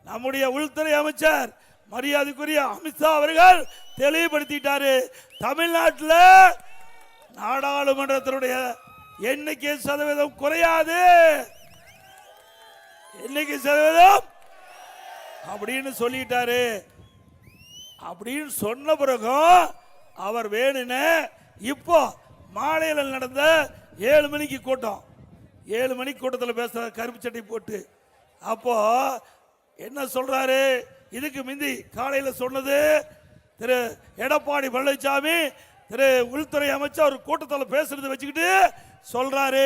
நம்முடைய உள்துறை அமைச்சர் மரியாதைக்குரிய அமித்ஷா அவர்கள் தெளிவுபடுத்திட்டாரு. தமிழ்நாட்டில் நாடாளுமன்றத்தினுடைய எண்ணிக்கை சதவீதம் குறையாது, எண்ணிக்கை சதவீதம் அப்படின்னு சொல்லிட்டாரு. அப்படின்னு சொன்ன பிறகும் அவர் வேணுன்னு இப்போ மாலையில் நடந்த 7 மணிக்கு கூட்டம், 7 மணிக்கு கூட்டத்தில் பேசுற கருப்பு சட்டை போட்டு அப்போ என்ன சொல்றாரு? இதுக்கு முந்தி காலையில் சொன்னது திரு எடப்பாடி பழனிசாமி திரு உள்துறை அமைச்சர் ஒரு கூட்டத்தில் பேசுறது வச்சுக்கிட்டு சொல்றாரு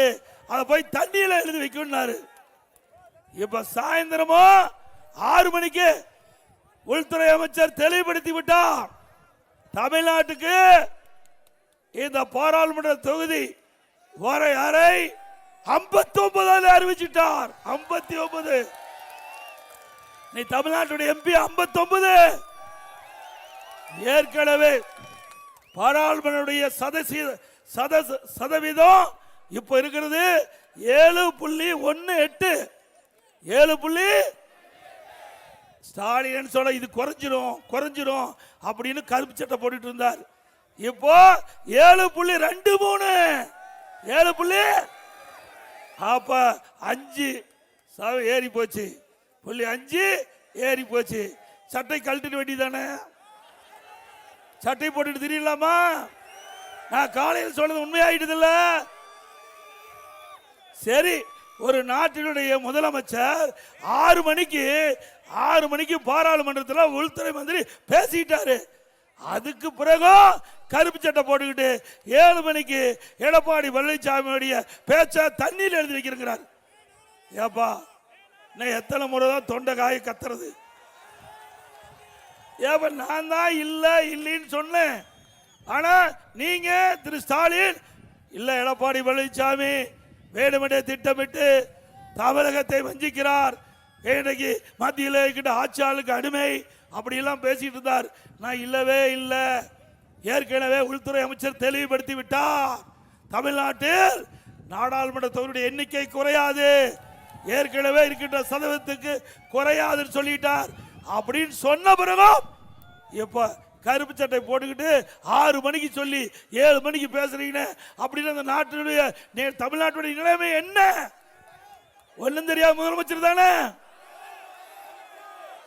அதை போய் தண்ணியில் எழுதி வைக்கணும்னாரு. இப்ப சாயந்தரமும் 6 மணிக்கு உள்துறை அமைச்சர் தெளிவுபடுத்தி விட்டார். தமிழ்நாட்டுக்கு இந்த பாராளுமன்ற தொகுதி வரையறை 59 அறிவிச்சிட்டார். 59 நீ தமிழ்நாட்டுடைய எம்பி 59. ஏற்கனவே பாராளுமன்ற சதவீதம் இப்ப இருக்கிறது 7.18. 7. ஸ்டாலின் சொல்ல இது குறைஞ்சிரும் அப்படின்னு கருப்பு சட்டை போட்டுட்டு இருந்தார். இப்போ 7.23. 7. அப்ப 5 ஏறி போச்சு. 5 ஏறி போச்சு. சட்டை கழட்டிட வேண்டியதானே? சட்டை போட்டுட்டு தெரியலாமா? நான் காலையில் சொன்னது உண்மையாயிட்டது இல்ல? சரி, ஒரு நாட்டினுடைய முதலமைச்சர் 6 மணிக்கு பாராளுமன்றத்தில் உள்துறை மந்திரி பேசிட்டாரு. அதுக்கு பிறகு கருப்பு சட்டை போட்டுக்கிட்டு 7 மணிக்கு எடப்பாடி பழனிசாமியுடைய பேச்ச தண்ணீர் எழுதி வைக்கிறார். ஏப்பா, நான் எத்தனை முறை தான் தொண்டை காய கத்துறது? ஏப்பா, நான் தான் இல்லைன்னு சொன்னேன். ஆனா நீங்க திரு ஸ்டாலின் இல்ல எடப்பாடி பழனிசாமி வேணுமென்றே திட்டமிட்டு தமிழகத்தை வஞ்சிக்கிறார், இன்னைக்கு மத்தியில் இருக்கின்ற ஆட்சியாளருக்கு அடிமை அப்படியெல்லாம் பேசிட்டு இருந்தார். நான் இல்லவே இல்லை. ஏற்கனவே உள்துறை அமைச்சர் தெளிவுபடுத்தி விட்டார். தமிழ்நாட்டில் நாடாளுமன்ற தொகுதியுடைய எண்ணிக்கை குறையாது, ஏற்கனவே இருக்கின்ற சதவீதத்துக்கு குறையாதுன்னு சொல்லிட்டார். அப்படின்னு சொன்ன பிறகும் இப்ப கருப்பு சட்டை போட்டுக்கிட்டு 6 மணிக்கு சொல்லி 7 மணிக்கு பேசுறீங்க. அப்படின்னு அந்த நாட்டினுடைய தமிழ்நாட்டுடைய நிலைமை என்ன? ஒன்னும் தெரியாத முதலமைச்சர் தானே.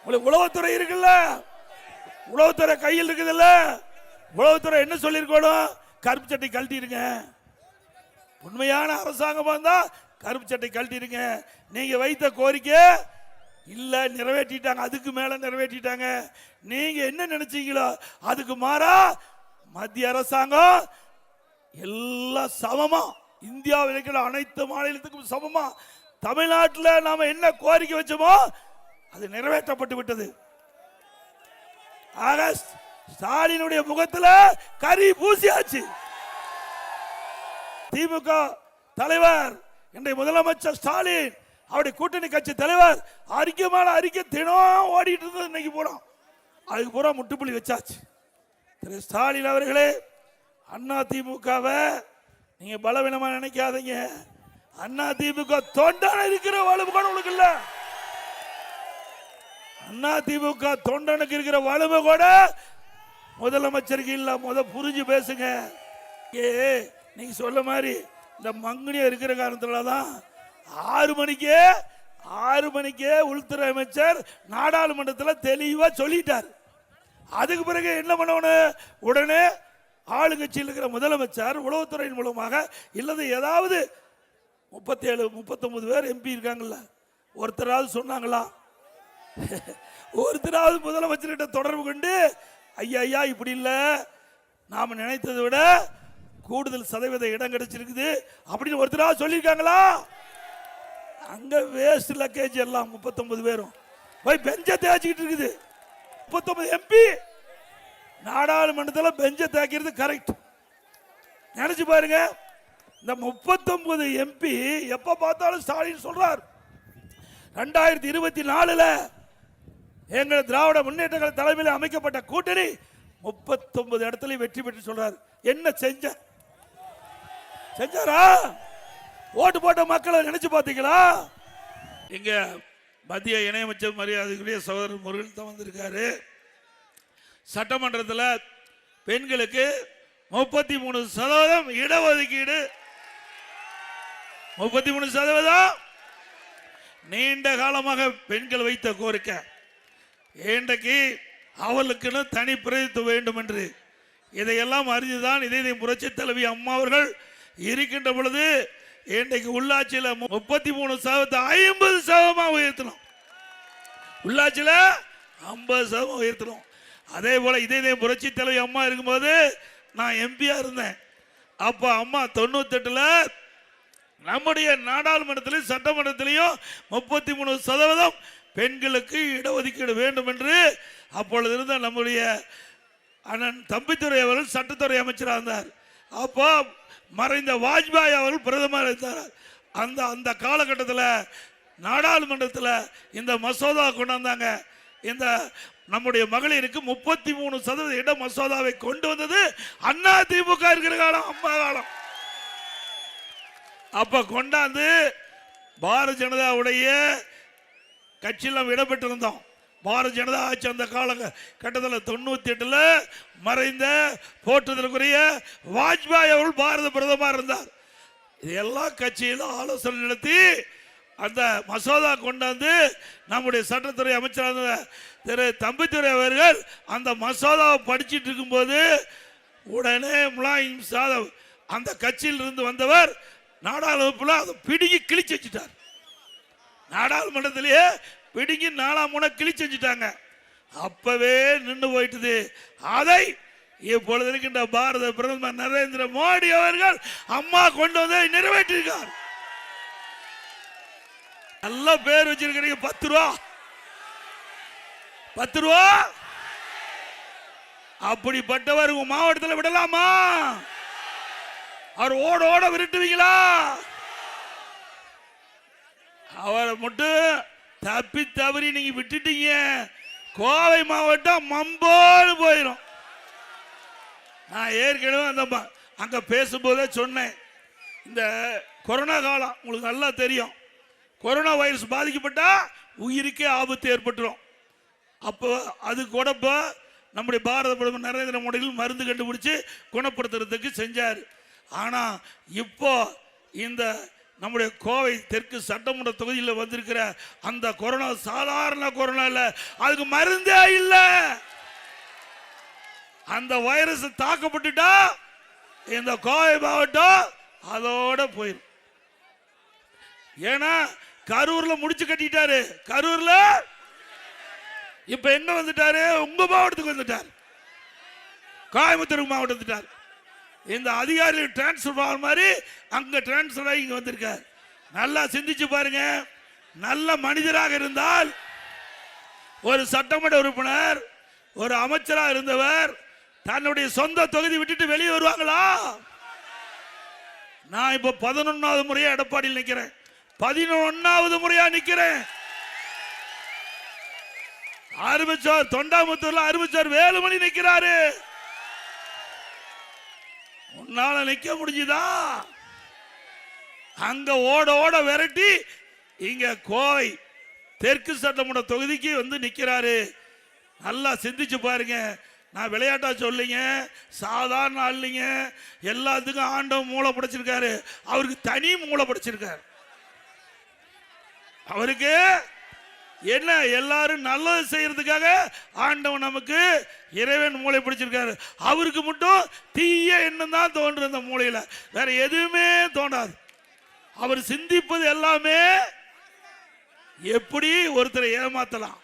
உங்களுக்கு உளவுத்துறை இருக்குல்ல, உளவுத்துறை கையில் இருக்குதுல்ல, உளவுத்துறை என்ன சொல்லிருக்கணும்? கருப்பு சட்டை கழட்டிருங்க. உண்மையான அரசாங்கமா இருந்தா கருப்பு சட்டை கழட்டிருங்க. நீங்க வைத்த கோரிக்கை இல்ல நிறைவேற்றிட்டாங்க, அதுக்கு மேல நிறைவேற்றிட்டாங்க. நீங்க என்ன நினைச்சீங்களோ அதுக்கு மாறா மத்திய அரசாங்கம் எல்லாம் சமமா, இந்தியாவில் இருக்கிற அனைத்து மாநிலத்துக்கும் சமமா தமிழ்நாட்டில் நாம என்ன கோரிக்கை வச்சோமோ அது நிறைவேற்றப்பட்டு விட்டது. ஸ்டாலினுடைய முகத்துல கரி பூசியாச்சு. திமுக தலைவர் இன்றைய முதலமைச்சர் ஸ்டாலின் அவருடைய கூட்டணி கட்சி தலைவர் அறிக்கை மேல அறிக்கை தினம் ஓடிட்டு இருந்தது. இன்னைக்கு போறோம் அதுக்கு பூரா முட்டுப்புள்ளி வச்சாச்சு. திரு ஸ்டாலின் அவர்களே, அண்ணா திமுகவை நீங்க பலவீனமா நினைக்காதீங்க. அண்ணா திமுக தொண்டன இருக்கிற வலுவு கூட உங்களுக்கு இல்ல. அண்ணா திமுக தொண்டனுக்கு இருக்கிற வலுவு கூட முதலமைச்சருக்கு இல்ல. புரிஞ்சு பேசுங்க. நீங்க சொல்ல மாதிரி இந்த மங்குனியா இருக்கிற காரணத்துலதான் 6 மணிக்கே உள்துறை அமைச்சர் நாடாளுமன்றத்தில் தெளிவா சொல்லிட்டார். அதுக்கு பிறகு என்ன பண்ணணும்? உடனே ஆளுங்கட்சியில் இருக்கிற முதலமைச்சர் உளவுத்துறையின் மூலமாக இல்லது ஏதாவது 37-39 பேர் எம்பி இருக்காங்கல்ல, ஒருத்தராவது சொன்னாங்களா? ஒருத்தராவது முதலமைச்சர்கிட்ட தொடர்பு கொண்டு ஐயா இப்படி இல்லை, நாம நினைத்ததை விட கூடுதல் சதவீத இடம் கிடைச்சிருக்குது அப்படின்னு ஒருத்தராவது சொல்லியிருக்காங்களா? அங்க வேஸ்ட் லக்கேஜ் எல்லாம் 39 பேரும் போய் பெஞ்ச தேய்ச்சிக்கிட்டு இருக்குது. 39 எம்பி நாடாளுமன்றத்தில் பெஞ்ச தேய்க்கிறது கரெக்ட். நினைச்சு பாருங்க. இந்த 39 எம்பி எப்ப பார்த்தாலும் ஸ்டாலின் சொல்றார் 2024 எங்கள் திராவிட முன்னேற்ற கழக தலைமையில் அமைக்கப்பட்ட கூட்டணி 39 இடத்துல வெற்றி பெற்று சொல்றார். என்ன செஞ்சாரா? ஓட்டு போட்ட மக்களை நினைச்சு பாத்தீங்களா? இங்க மத்திய இணையமைச்சர் மரியாதைக்குரிய சகோதரர் முருகன் தான் வந்திருக்காரு. சட்டமன்றத்தில் பெண்களுக்கு 33% இடஒதுக்கீடு, 33% நீண்ட காலமாக பெண்கள் வைத்த கோரிக்கை. இன்றைக்கு அவளுக்குன்னு தனி பிரதித்துவம் வேண்டும் என்று இதையெல்லாம் அறிந்துதான் இதய புரட்சி தலைவி அம்மா அவர்கள் இருக்கின்ற பொழுது இன்றைக்கு உள்ளாட்சியில் 33% 50% உயர்த்தணும். உள்ளாட்சியில் 50% உயர்த்தணும். அதே போல இதய புரட்சி தலைவி அம்மா இருக்கும்போது நான் எம்பியா இருந்தேன். அப்ப அம்மா 98ல் நம்முடைய நாடாளுமன்றத்திலும் சட்டமன்றத்திலையும் 33% பெண்களுக்கு இடஒதுக்கீடு வேண்டும் என்று அப்பொழுது இருந்த நம்முடைய அண்ணன் தம்பித்துறை அவர்கள் சட்டத்துறை அமைச்சராக இருந்தார். அப்போ மறைந்த வாஜ்பாய் அவர்கள் பிரதமர் இருந்தார். அந்த காலகட்டத்தில் நாடாளுமன்றத்தில் இந்த மசோதா கொண்டு வந்தாங்க. இந்த நம்முடைய மகளிருக்கு 33% இட மசோதாவை கொண்டு வந்தது அண்ணா திமுக இருக்கிற காலம், அம்மா காலம். அப்ப கொண்டாந்து பாரதிய ஜனதாவுடைய கட்சியில் இடம்பெற்றிருந்தோம். பாரதிய ஜனதா ஆட்சி அந்த காலகட்டத்தில் 98ல் மறைந்த போற்றுதலுக்குரிய வாஜ்பாய் அவர்கள் பாரத பிரதமர் இருந்தார். இது எல்லா கட்சியிலும் ஆலோசனை நடத்தி அந்த மசோதா கொண்டாந்து நம்முடைய சட்டத்துறை அமைச்சராக திரு தம்பித்துறை அவர்கள் அந்த மசோதாவை படிச்சுட்டு இருக்கும்போது உடனே முலாயம் யாதவ் அந்த கட்சியில் இருந்து வந்தவர் நாடாளுமன்றத்தில் அதை பிடுங்கி கிழிச்சு வச்சுட்டார். நாடாளுமன்றத்திலேயே பிடுங்கி 4 முனை கிழிச்சு வச்சுட்டாங்க. அப்பவே நின்று போயிட்டது. அதை இப்பொழுது இருக்கின்ற பாரத பிரதமர் நரேந்திர மோடி அவர்கள் அம்மா கொண்டு வந்து நிறைவேற்றிருக்கார். நல்ல பேர் வச்சிருக்கிறீங்க. 10 ரூபா 10 ரூபா அப்படிப்பட்டவர் உங்க மாவட்டத்தில் விடலாமா? அவர் ஓட ஓட விரட்டுவீங்களா? அவரை மட்டும் தப்பி தவறி நீங்க விட்டுட்டீங்க, கோவை மாவட்டம் மம்போடு போயிடும். நான் ஏற்கனவே அங்க பேசும்போதே சொன்னேன், இந்த கொரோனா காலம் உங்களுக்கு நல்லா தெரியும். கொரோனா வைரஸ் பாதிக்கப்பட்டா உயிருக்கே ஆபத்து ஏற்பட்டுரும். அப்போ அது கூட நம்முடைய பாரத பிரதமர் நரேந்திர மோடி மருந்து கண்டுபிடிச்சு குணப்படுத்துறதுக்கு செஞ்சார். ஆனா இப்போ இந்த நம்முடைய கோவை தெற்கு சட்டமன்ற தொகுதியில் வந்திருக்கிற அந்த கொரோனா சாதாரண கொரோனா இல்ல, அதுக்கு மருந்தே இல்ல. அந்த வைரஸ் தாக்கப்பட்டுட்டா இந்த கோவை மாவட்டம் அதோட போயிடும். ஏன்னா கரூர்ல முடிச்சு கட்டிட்டாரு. கரூர்ல இப்ப எங்க வந்துட்டாரு? உங்க மாவட்டத்துக்கு வந்துட்டார், கோயம்புத்தூர் மாவட்டம் வந்துட்டார். இந்த அதிகாரிகள் டிரான்ஸ்பர் மாதிரி அங்க டிரான்ஸ்பர் ஆகி இங்க வந்திருக்கார். நல்லா சிந்திச்சு பாருங்க. நல்ல மனிதராக இருந்தால் ஒரு சட்டமன்ற உறுப்பினர், ஒரு அமைச்சராக இருந்தவர் தன்னுடைய சொந்த தொகுதி விட்டுட்டு வெளியே வருவாங்களா? நான் இப்ப 11வது முறையா எடப்பாடியில் நிக்கிறேன், 11வது முறையா நிக்கிறேன். ஆரம்பிச்சார் தொண்டாமுத்தூர்ல ஆரம்பிச்சார் வேலுமணி நிக்கிறாரு. உன்னால நிக்க முடிஞ்சுதா? அங்க ஓட ஓட விரட்டி இங்க கோவை தெற்கு சட்டமன்ற தொகுதிக்கு வந்து நிக்கிறாரு. நல்லா சிந்திச்சு பாருங்க. நான் விளையாட்டா சொல்லிங்க, சாதாரண ஆள்லிங்க. எல்லாத்துக்கும் ஆண்டவன் மூளை படைச்சிருக்காரு, அவருக்கு தனி மூளை படைச்சிருக்காரு. அவருக்கு என்ன, எல்லாரும் நல்லது செய்யறதுக்காக ஆண்டவன் நமக்கு இறைவன் மூளை பிடிச்சிருக்காரு. அவருக்கு மட்டும் தீய எண்ணம் தான் தோன்று அந்த மூளையில, வேற எதுவுமே தோன்றாது. அவர் சிந்திப்பது எல்லாமே எப்படி ஒருத்தரை ஏமாத்தலாம்,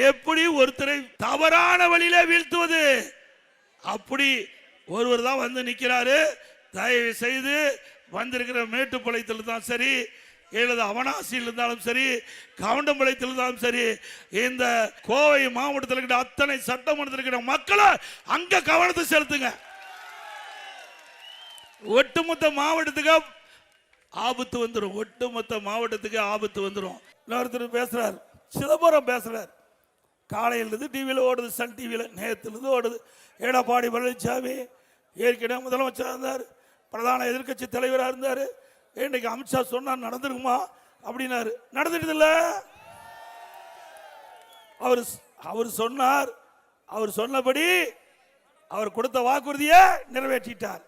எப்படி ஒருத்தரை தவறான வழியில வீழ்த்துவது, அப்படி ஒருவர் தான் வந்து நிற்கிறாரு. தயவு செய்து வந்திருக்கிற மேட்டுப்பாளையத்தில் தான் சரி, எழுத அவனாசியில் இருந்தாலும் சரி, கவுண்டம்பாளையத்தில் இருந்தாலும் சரி, இந்த கோவை மாவட்டத்தில் இருக்கிற அத்தனை சட்டமன்றத்தில் இருக்கிற மக்களை அங்க கவனத்தை செலுத்துங்க. ஒட்டுமொத்த மாவட்டத்துக்கு ஆபத்து வந்துடும், ஒட்டுமொத்த மாவட்டத்துக்கு ஆபத்து வந்துடும். இன்னொருத்தர் பேசுறார், சிதம்பரம் பேசுறார். காலையிலிருந்து டிவியில் ஓடுது, சன் டிவியில் நேரத்திலிருந்து ஓடுது. எடப்பாடி பழனிசாமி ஏற்கனவே முதலமைச்சராக இருந்தார், பிரதான எதிர்கட்சி தலைவராக இருந்தார். இன்னைக்கு அமித்ஷா சொன்னா நடந்துருக்குமா அப்படின்னாரு. நடந்துட்டு இல்ல, அவர் அவர் சொன்னார். அவர் சொன்னபடி அவர் கொடுத்த வாக்குறுதியை நிறைவேற்றிட்டார்.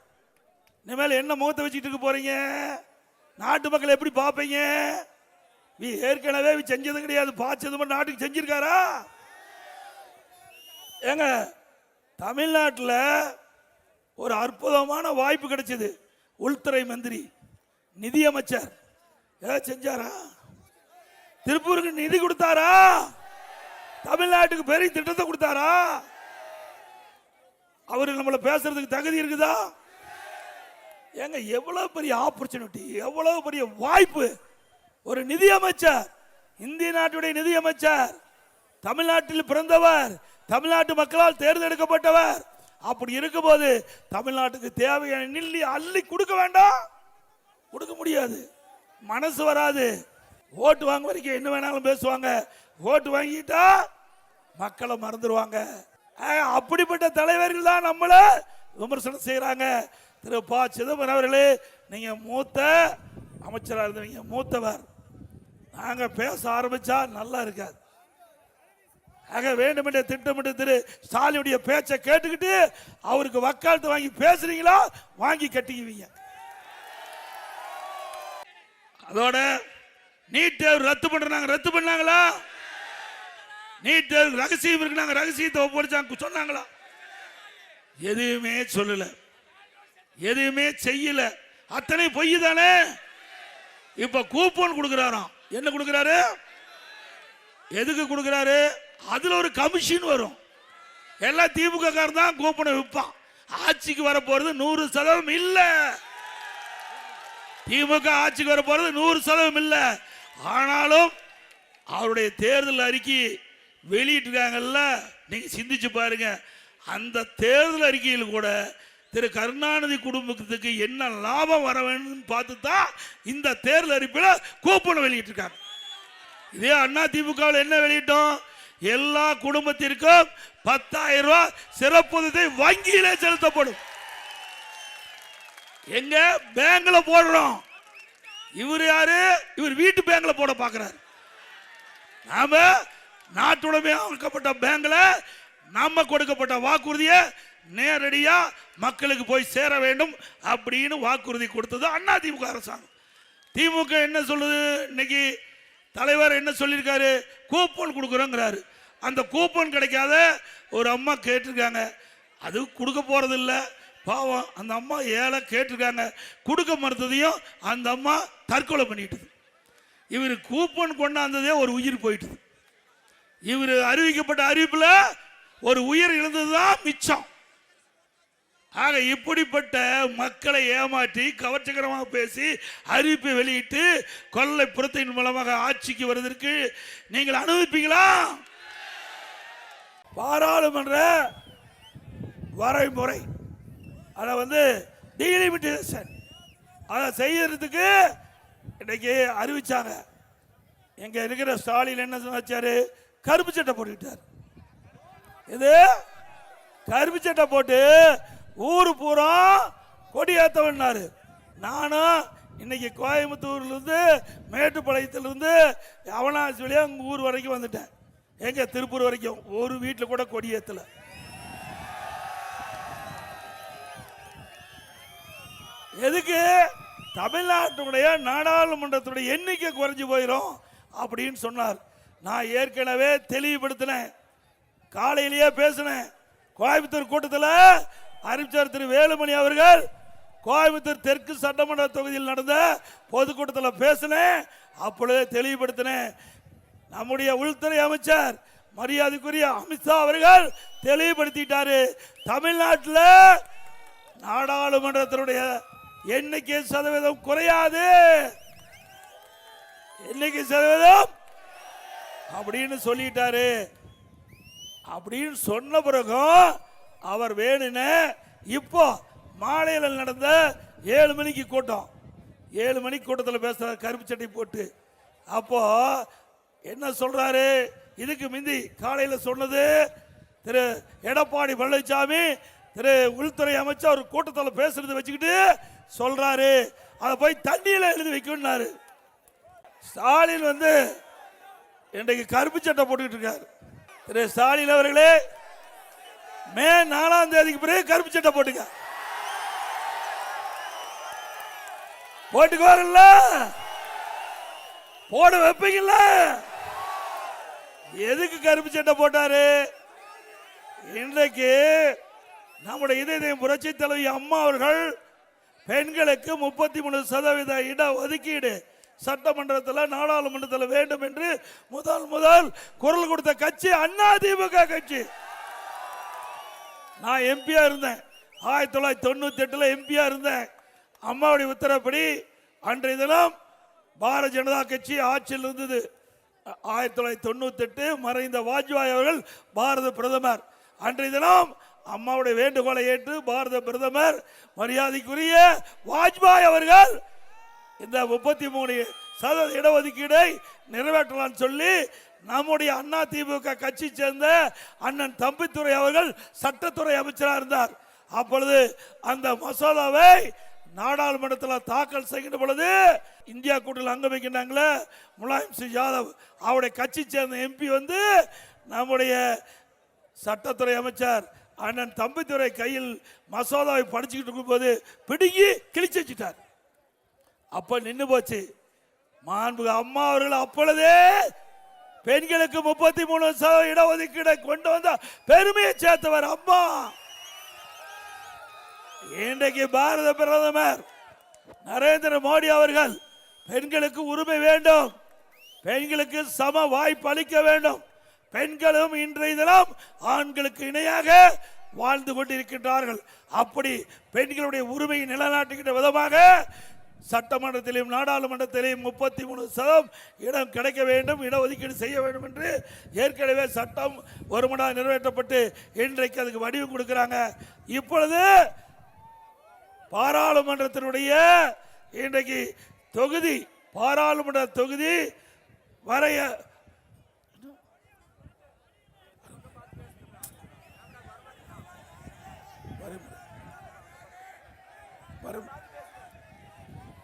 இனிமேல் என்ன முகத்தை வச்சுட்டு இருக்க போறீங்க? நாட்டு மக்கள் எப்படி பார்ப்பீங்க? ஏற்கனவே செஞ்சது கிடையாது, பாச்சது நாட்டுக்கு செஞ்சிருக்காரா? ஏங்க, தமிழ்நாட்டில் ஒரு அற்புதமான வாய்ப்பு கிடைச்சது. உள்துறை மந்திரி, நிதியமைச்சர் ஏதாவது செஞ்சாரா? திருப்பூருக்கு நிதி கொடுத்தாரா? தமிழ்நாட்டுக்கு பெரிய திட்டத்தை கொடுத்தாரா? அவரு நம்மள பேசுறதுக்கு தகுதி இருக்குதா? ஏங்க, எவ்வளவு பெரிய ஆப்பர்ச்சுனிட்டி, எவ்வளவு பெரிய வாய்ப்பு! ஒரு நிதியமைச்சர், இந்திய நாட்டுடைய நிதியமைச்சர், தமிழ்நாட்டில் பிறந்தவர், தமிழ்நாட்டு மக்களால் தேர்ந்தெடுக்கப்பட்டவர். அப்படி இருக்கும்போது தமிழ்நாட்டுக்கு தேவையான நிதி அள்ளி கொடுக்க வேண்டாம்? கொடுக்க முடியாது, மனசு வராது. ஓட்டு வாங்க வரைக்கும் என்ன வேணாலும் பேசுவாங்க, ஓட்டு வாங்கிட்டா மக்களை மறந்துடுவாங்க. அப்படிப்பட்ட தலைவர்கள் தான் நம்மள விமர்சனம் செய்யறாங்க. திரு ப. சிதம்பரம் அவர்களே, நீங்க மூத்த அமைச்சராக இருந்தீங்க, மூத்தவர். நாங்க பேச ஆரம்பிச்சா நல்லா இருக்காது. ஆக வேண்டுமென்ற திட்டமிட்டு திரு ஸ்டாலினுடைய பேச்சை கேட்டுக்கிட்டு அவருக்கு வக்காலத்து வாங்கி பேசுறீங்களா? வாங்கி கட்டிக்குவீங்க. அதோட நீட் தேர்வு ரத்து பண்றாங்க, ரத்து பண்ணாங்களா? நீட் தேர்வு ரகசியம் இருக்கு, நாங்க ரகசியத்தை ஒப்படைச்சாங்க சொன்னாங்களா? எதுவுமே சொல்லல, எதுவுமே செய்யல, அத்தனை பொய் தானே. இப்ப கூப்பன் கொடுக்கிறாராம். என்ன கொடுக்கிறாரு? எதுக்கு கொடுக்கிறாரு? அதுல ஒரு கமிஷன் வரும். எல்லாம் திமுக காரன் தான் கூப்பனை விற்பான். ஆட்சிக்கு வர போறது 100% இல்ல. திமுக ஆட்சிக்கு வர போறது 100% இல்ல. ஆனாலும் அவருடைய தேர்தல் அறிக்கை வெளியிட்டிருக்காங்கல்ல, நீங்க சிந்திச்சு பாருங்க. அந்த தேர்தல் அறிக்கையில் கூட திரு கருணாநிதி குடும்பத்துக்கு என்ன லாபம் வர வேண்டும் பார்த்து தான் இந்த தேர்தல் அறிக்கையில் கூப்பனை வெளியிட்டிருக்காங்க. இதே அண்ணா திமுக என்ன வெளியிட்டோம்? எல்லா குடும்பத்திற்கும் 10,000 ரூபாய் சிறப்பு வங்கியிலே செலுத்தப்படும். எங்க பேங்க்ல போடுறோம். இவர் யாரு? இவர் வீட்டு பேங்க்ல போட பாக்குறாரு. நாம நாட்டுடைமையாக்கப்பட்ட பேங்க்ல நம்ம கொடுக்கப்பட்ட வாக்குறுதியை நேரடியா மக்களுக்கு போய் சேர வேண்டும் அப்படின்னு வாக்குறுதி கொடுத்தது அண்ணா திமுக அரசாங்கம். திமுக என்ன சொல்லுது? இன்னைக்கு தலைவர் என்ன சொல்லியிருக்காரு? கூப்பன் கொடுக்குறோங்கிறாரு. அந்த கூப்பன் கிடைக்காத ஒரு அம்மா கேட்டிருக்காங்க, அது கொடுக்க போறது இல்லை. பாவம், அந்த அம்மா ஏழை கேட்டிருக்காங்க, கொடுக்க மறுத்ததையும் அந்த அம்மா தற்கொலை பண்ணிட்டுது. இவர் கூப்பன் கொண்டாந்ததே ஒரு உயிர் போயிட்டுது. இவர் அறிவிக்கப்பட்ட அறிவிப்புல ஒரு உயிர் இழந்ததுதான் மிச்சம். ஆக இப்படிப்பட்ட மக்களை ஏமாற்றி கவர்ச்சிகரமாக பேசி அறிவிப்பை வெளியிட்டு கொள்ளை புறத்தின் மூலமாக ஆட்சிக்கு வருவதற்கு நீங்கள் அனுமதிப்பீங்களா? பாராளுமன்ற வரைமுறை அதை டீலிமிட்டேஷன் அதை செய்யறதுக்கு இன்னைக்கு அறிவிச்சாங்க. எங்க இருக்கிற ஸ்டாலின் என்ன சொன்னாரு? கருப்பு சட்டை போட்டுட்டார். இது கருப்பு சட்டை போட்டு ஊரு பூரா கொடியேற்றவன்னாரு. நானும் இன்னைக்கு கோயம்புத்தூர்ல இருந்து மேட்டுப்பாளையத்துல இருந்து அவனாசி வழியா ஊர் வரைக்கும் வந்துட்டேன். எங்க திருப்பூர் வரைக்கும் ஒரு வீட்டுல கூட கொடியேற்றல. எதுக்கு? தமிழ்நாட்டுடைய நாடாளுமன்றத்துடைய எண்ணிக்கை குறைஞ்சு போயிடும் அப்படின்னு சொன்னார். நான் ஏற்கனவே தெளிவுபடுத்தினேன், காலையிலேயே பேசினேன். கோயம்புத்தூர் கூட்டத்தில் அறிவிச்சார் திரு வேலுமணி அவர்கள். கோயம்புத்தூர் தெற்கு சட்டமன்ற தொகுதியில் நடந்த பொதுக்கூட்டத்தில் பேசினேன், அப்பொழுது தெளிவுபடுத்தினேன். நம்முடைய உள்துறை அமைச்சர் மரியாதைக்குரிய அமித்ஷா அவர்கள் தெளிவுபடுத்திட்டாரு. தமிழ்நாட்டில் நாடாளுமன்றத்தினுடைய எண்ணிக்கை சதவீதம் குறையாது, எண்ணிக்கை சதவீதம் அப்படின்னு சொல்லிட்டாரு. அப்படின்னு சொன்ன பிறகும் அவர் வேணுன இப்போ மாலையில் நடந்த 7 மணிக்கு கூட்டம், 7 மணிக்கு கூட்டத்தில் பேசுறாரு கருப்பு சட்டை போட்டு. அப்போ என்ன சொல்றாரு? இதுக்கு முந்தி காலையில் சொன்னது திரு எடப்பாடி பழனிசாமி திரு உள்துறை அமைச்சர் ஒரு கூட்டத்தில் பேசுறது வச்சுக்கிட்டு சொல்றாரு, அதை போய் தண்ணியில் எழுதி வைக்கணும்னாரு. ஸ்டாலின் இன்றைக்கு கருப்பு சட்டை போட்டுக்கிட்டு இருக்காரு. திரு ஸ்டாலின் அவர்களே, மே 4ஆம் தேதிக்கு பிறகு கருப்பு சட்டை போட்டுக்க. போட்டுக்குவாருல்ல, போட வைப்பீங்கல்ல. எதுக்கு கருப்பு சட்டை போட்டாரு? இன்றைக்கு நம்முடைய இதயம் புரட்சி தலைவி அம்மா அவர்கள் பெண்களுக்கு 33% இட ஒதுக்கீடு சட்டமன்றத்தில் நாடாளுமன்றத்தில் வேண்டும் என்று முதல் குரல் கொடுத்த கட்சி அதிமுக கட்சி. நான் எம்பியா இருந்தேன், 1998 எம்பியா இருந்தேன். அம்மாவுடைய உத்தரப்படி அன்றைய தினம் பாரதிய ஜனதா கட்சி ஆட்சியில் இருந்தது. 1998 மறைந்த வாஜ்பாய் அவர்கள் பாரத பிரதமர். அன்றைய தினம் அம்மாவுடைய வேண்டுகோளை ஏற்று பாரத பிரதமர் மரியாதைக்குரிய வாஜ்பாய் அவர்கள் இந்த 33% இடஒதுக்கீடை நிறைவேற்றலாம் சொல்லி நம்முடைய அதிமுக கட்சி சேர்ந்த அண்ணன் தம்பித்துரை அவர்கள் சட்டத்துறை அமைச்சராக இருந்தார். அப்பொழுது அந்த மசோதாவை நாடாளுமன்றத்தில் தாக்கல் செய்கின்ற பொழுது இந்தியா கூட்டணியில் அங்க வைக்கிறாங்களே முலாயம் சிங் யாதவ் அவருடைய கட்சி சேர்ந்த எம்பி வந்து நம்முடைய சட்டத்துறை அமைச்சர் அண்ணன் தம்பித்துறை கையில் மசோதாவை படிச்சுக்கிட்டு இருக்கும்போது பிடுங்கி கிழிச்சு வச்சுட்டார். அப்ப நின்று போச்சு. மாண்புக அம்மா அவர்கள் அப்பொழுதே பெண்களுக்கு 33% இடஒதுக்கீடை கொண்டு வந்த பெருமையை சேர்த்தவர் அம்மா. இன்றைக்கு பாரத பிரதமர் நரேந்திர மோடி அவர்கள் பெண்களுக்கு உரிமை வேண்டும், பெண்களுக்கு சம வாய்ப்பு அளிக்க வேண்டும், பெண்களும் இன்றைய தினம் ஆண்களுக்கு இணையாக வாழ்ந்து கொண்டிருக்கின்றார்கள். அப்படி பெண்களுடைய உரிமையை நிலைநாட்டுகின்ற விதமாக சட்டமன்றத்திலும் நாடாளுமன்றத்திலும் 33% இடம் கிடைக்க வேண்டும், இடஒதுக்கீடு செய்ய வேண்டும் என்று ஏற்கனவே சட்டம் ஒருமனதாக நிறைவேற்றப்பட்டு இன்றைக்கு அதுக்கு வடிவம் கொடுக்கிறாங்க. இப்பொழுது பாராளுமன்றத்தினுடைய இன்றைக்கு தொகுதி பாராளுமன்ற தொகுதி வரைய